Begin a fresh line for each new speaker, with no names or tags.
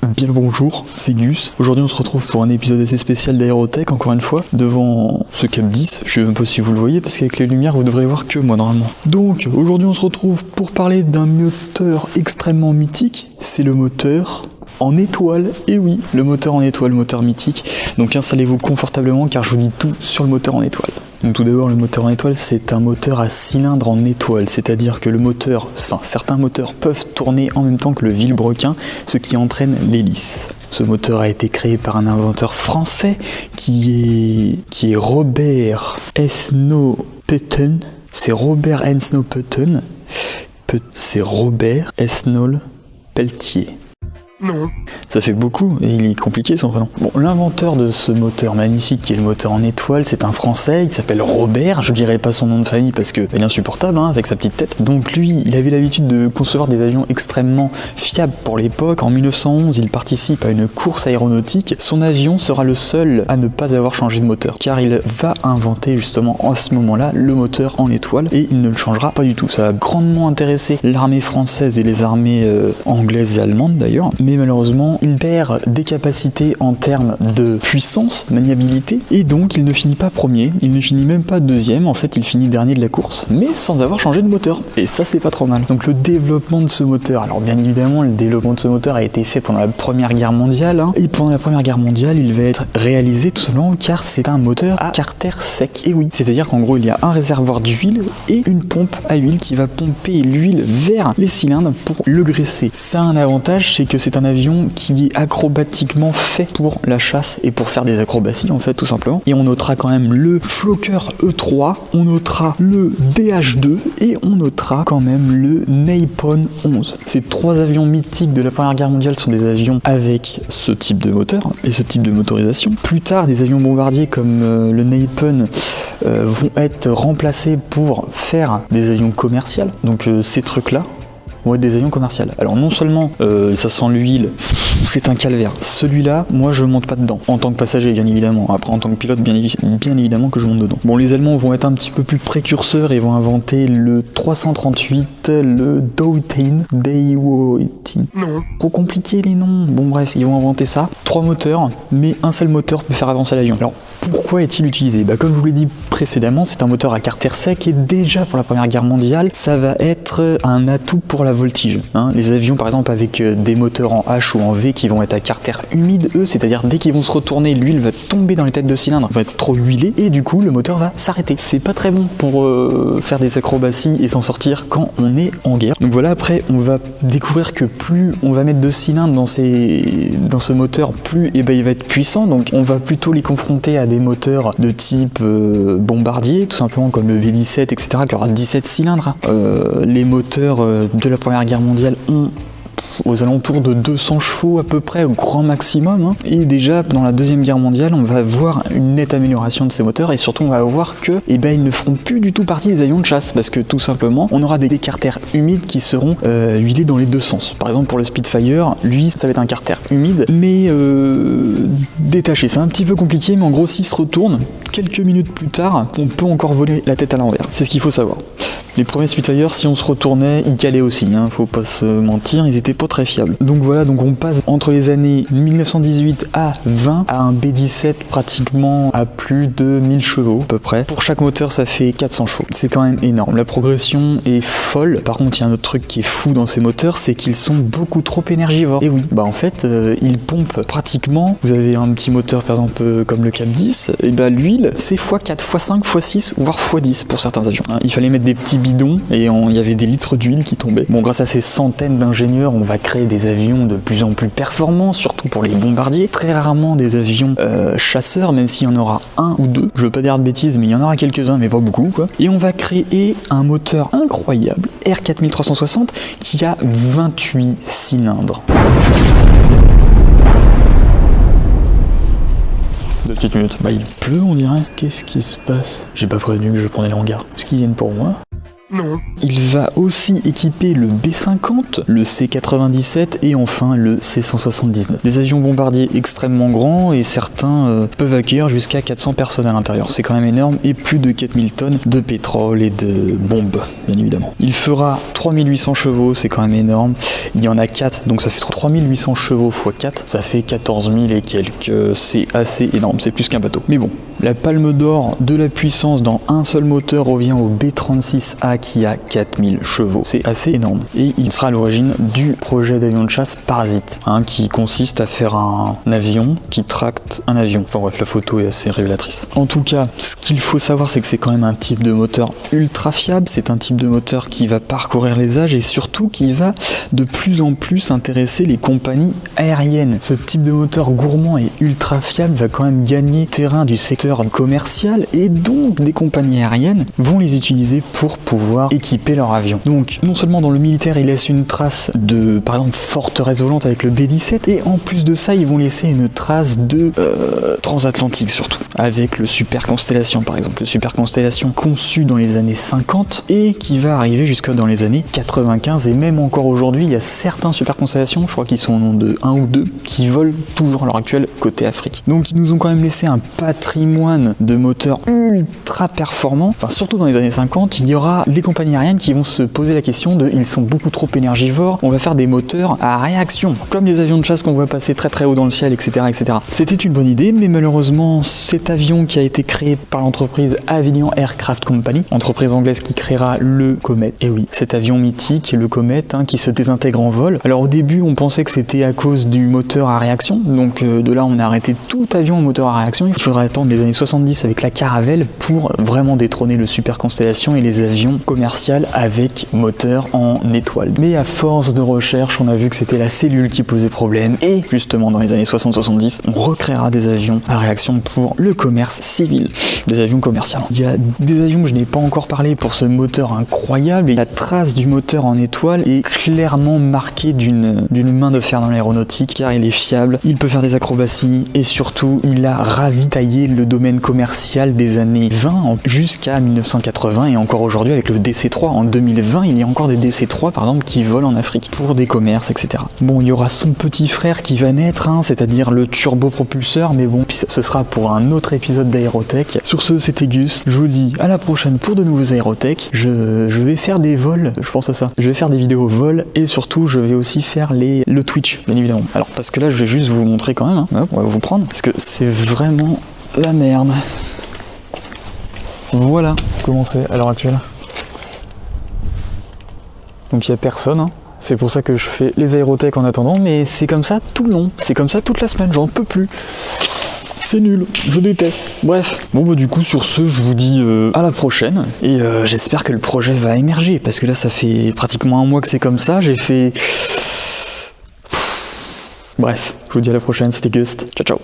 Bien le bonjour, c'est Gus. Aujourd'hui on se retrouve pour un épisode assez spécial d'Aérotech, encore une fois, devant ce Cap 10. Je sais même pas si vous le voyez, parce qu'avec les lumières vous devrez voir que moi normalement. Donc aujourd'hui on se retrouve pour parler d'un moteur extrêmement mythique, c'est le moteur en étoile. Et oui, le moteur en étoile, le moteur mythique. Donc installez-vous confortablement car je vous dis tout sur le moteur en étoile. Donc tout d'abord, le moteur en étoile, c'est un moteur à cylindre en étoile, c'est-à-dire que certains moteurs peuvent tourner en même temps que le vilebrequin, ce qui entraîne l'hélice. Ce moteur a été créé par un inventeur français qui est Robert Esnault-Petten. C'est Robert Esnault-Petten. C'est Robert Esnault-Pelletier.
Non.
Ça fait beaucoup, et il est compliqué son prénom. Bon, l'inventeur de ce moteur magnifique qui est le moteur en étoile, c'est un Français, il s'appelle Robert, je dirais pas son nom de famille parce que il est insupportable, avec sa petite tête. Donc lui, il avait l'habitude de concevoir des avions extrêmement fiables pour l'époque. En 1911, il participe à une course aéronautique. Son avion sera le seul à ne pas avoir changé de moteur, car il va inventer justement à ce moment-là le moteur en étoile, et il ne le changera pas du tout. Ça a grandement intéressé l'armée française et les armées anglaises et allemandes d'ailleurs. Mais malheureusement, il perd des capacités en termes de puissance, maniabilité, et donc il ne finit pas premier, il ne finit même pas deuxième, en fait il finit dernier de la course, mais sans avoir changé de moteur. Et ça c'est pas trop mal. Donc le développement de ce moteur, alors bien évidemment le développement de ce moteur a été fait pendant la Première Guerre mondiale, et pendant la Première Guerre mondiale il va être réalisé tout simplement car c'est un moteur à carter sec. Et oui, c'est-à-dire qu'en gros il y a un réservoir d'huile et une pompe à huile qui va pomper l'huile vers les cylindres pour le graisser. Ça a un avantage, c'est que c'est un avion qui est acrobatiquement fait pour la chasse et pour faire des acrobaties en fait tout simplement. Et on notera quand même le Fokker E3, on notera le DH2 et on notera quand même le Nippon 11. Ces trois avions mythiques de la Première Guerre mondiale sont des avions avec ce type de moteur et ce type de motorisation. Plus tard, des avions bombardiers comme le Nippon vont être remplacés pour faire des avions commerciaux. Donc ces trucs-là vont être des avions commerciaux. Alors non seulement ça sent l'huile, c'est un calvaire. Celui-là, moi je monte pas dedans. En tant que passager, bien évidemment. Après, en tant que pilote, bien évidemment que je monte dedans. Bon, les Allemands vont être un petit peu plus précurseurs et vont inventer le 338, le Dautin.
Non.
Trop compliqué les noms. Bon bref, ils vont inventer ça. 3 moteurs, mais un seul moteur peut faire avancer l'avion. Alors, pourquoi est-il utilisé ? Comme je vous l'ai dit précédemment, c'est un moteur à carter sec et déjà pour la Première Guerre mondiale, ça va être un atout pour la voltige. Les avions, par exemple, avec des moteurs en H ou en V qui vont être à carter humide, eux, c'est-à-dire dès qu'ils vont se retourner, l'huile va tomber dans les têtes de cylindre, va être trop huilée et du coup, le moteur va s'arrêter. C'est pas très bon pour faire des acrobaties et s'en sortir quand on est en guerre. Donc voilà, après, on va découvrir que plus on va mettre de cylindres dans ce moteur, plus il va être puissant. Donc on va plutôt les confronter à des moteurs de type bombardier, tout simplement comme le V17, etc., qui aura 17 cylindres. Les moteurs de la Première Guerre mondiale ont aux alentours de 200 chevaux à peu près au grand maximum, et déjà dans la Deuxième Guerre mondiale on va voir une nette amélioration de ces moteurs, et surtout on va voir que ils ne feront plus du tout partie des avions de chasse parce que tout simplement on aura des carters humides qui seront huilés dans les deux sens. Par exemple pour le Spitfire, lui ça va être un carter humide mais détaché. C'est un petit peu compliqué, mais en gros s'il se retourne quelques minutes plus tard on peut encore voler la tête à l'envers. C'est ce qu'il faut savoir. Les premiers Spitfire, si on se retournait, ils calaient aussi, faut pas se mentir, ils étaient pas très fiables. Donc voilà, donc on passe entre les années 1918 à 20 à un B17 pratiquement à plus de 1000 chevaux à peu près. Pour chaque moteur, ça fait 400 chevaux. C'est quand même énorme. La progression est folle. Par contre, il y a un autre truc qui est fou dans ces moteurs, c'est qu'ils sont beaucoup trop énergivores. Et oui, en fait, ils pompent pratiquement. Vous avez un petit moteur par exemple comme le Cap 10, et l'huile c'est x4, x5, x6, voire x10 pour certains avions. Il fallait mettre des petits bidons et il y avait des litres d'huile qui tombaient. Bon, grâce à ces centaines d'ingénieurs, on va créer des avions de plus en plus performants, surtout pour les bombardiers. Très rarement des avions chasseurs, même s'il y en aura un ou deux. Je veux pas dire de bêtises, mais il y en aura quelques-uns, mais pas beaucoup, quoi. Et on va créer un moteur incroyable, R4360, qui a 28 cylindres. 2 petites minutes. Il pleut, on dirait. Qu'est-ce qui se passe ? J'ai pas prévenu que je prenais l'hangar. Est-ce qu'ils viennent pour moi ?
non.
Il va aussi équiper le B-50, le C-97 et enfin le C-179. Des avions bombardiers extrêmement grands et certains peuvent accueillir jusqu'à 400 personnes à l'intérieur. C'est quand même énorme et plus de 4000 tonnes de pétrole et de bombes, bien évidemment. Il fera 3800 chevaux, c'est quand même énorme. Il y en a 4, donc ça fait 3800 chevaux x 4, ça fait 14 000 et quelques. C'est assez énorme, c'est plus qu'un bateau. Mais bon, la palme d'or de la puissance dans un seul moteur revient au B-36A qui a 4000 chevaux. C'est assez énorme. Et il sera à l'origine du projet d'avion de chasse Parasite, qui consiste à faire un avion qui tracte un avion. Enfin bref, la photo est assez révélatrice. En tout cas, ce qu'il faut savoir, c'est que c'est quand même un type de moteur ultra fiable. C'est un type de moteur qui va parcourir les âges et surtout qui va de plus en plus intéresser les compagnies aériennes. Ce type de moteur gourmand et ultra fiable va quand même gagner terrain du secteur commercial et donc des compagnies aériennes vont les utiliser pour pouvoir équiper leur avion. Donc non seulement dans le militaire, ils laissent une trace de, par exemple, forteresse volante avec le B-17 et en plus de ça, ils vont laisser une trace de transatlantique surtout, avec le Super Constellation par exemple. Le Super Constellation conçu dans les années 50 et qui va arriver jusque dans les années 95 et même encore aujourd'hui, il y a certains Super Constellations, je crois qu'ils sont au nombre de 1 ou 2, qui volent toujours à l'heure actuelle côté Afrique. Donc ils nous ont quand même laissé un patrimoine de moteurs ultra performants. Enfin surtout dans les années 50, il y aura les compagnies aériennes qui vont se poser la question de ils sont beaucoup trop énergivores, on va faire des moteurs à réaction, comme les avions de chasse qu'on voit passer très très haut dans le ciel, etc. etc. C'était une bonne idée, mais malheureusement cet avion qui a été créé par l'entreprise Avignon Aircraft Company, entreprise anglaise qui créera le Comet, et oui, cet avion mythique, le Comet, qui se désintègre en vol. Alors au début on pensait que c'était à cause du moteur à réaction, donc de là on a arrêté tout avion au moteur à réaction. Il faudra attendre les années 70 avec la Caravelle pour vraiment détrôner le Super Constellation et les avions commerciaux avec moteur en étoile. Mais à force de recherche, on a vu que c'était la cellule qui posait problème et justement dans les années 60-70, on recréera des avions à réaction pour le commerce civil, des avions commerciaux. Il y a des avions que je n'ai pas encore parlé pour ce moteur incroyable et la trace du moteur en étoile est clairement marquée d'une main de fer dans l'aéronautique car il est fiable, il peut faire des acrobaties et surtout il a ravitaillé le domaine commercial des années 20 jusqu'à 1980 et encore aujourd'hui avec le DC-3 en 2020, il y a encore des DC-3 par exemple qui volent en Afrique pour des commerces, etc. Bon, il y aura son petit frère qui va naître, c'est-à-dire le turbopropulseur, mais bon, ce sera pour un autre épisode d'Aérotech. Sur ce, c'était Gus, je vous dis à la prochaine pour de nouveaux Aérotech. Je vais faire des vols, je pense à ça. Je vais faire des vidéos vols et surtout je vais aussi faire le Twitch, bien évidemment. Alors parce que là je vais juste vous montrer quand même, Hop, on va vous prendre, parce que c'est vraiment la merde. Voilà comment c'est à l'heure actuelle. Donc il n'y a personne, C'est pour ça que je fais les Aérotech en attendant, mais c'est comme ça tout le long, c'est comme ça toute la semaine, j'en peux plus. C'est nul, je déteste. Bref, bon du coup sur ce, je vous dis à la prochaine, et j'espère que le projet va émerger, parce que là ça fait pratiquement un mois que c'est comme ça, j'ai fait... Bref, je vous dis à la prochaine, c'était Gust, ciao ciao.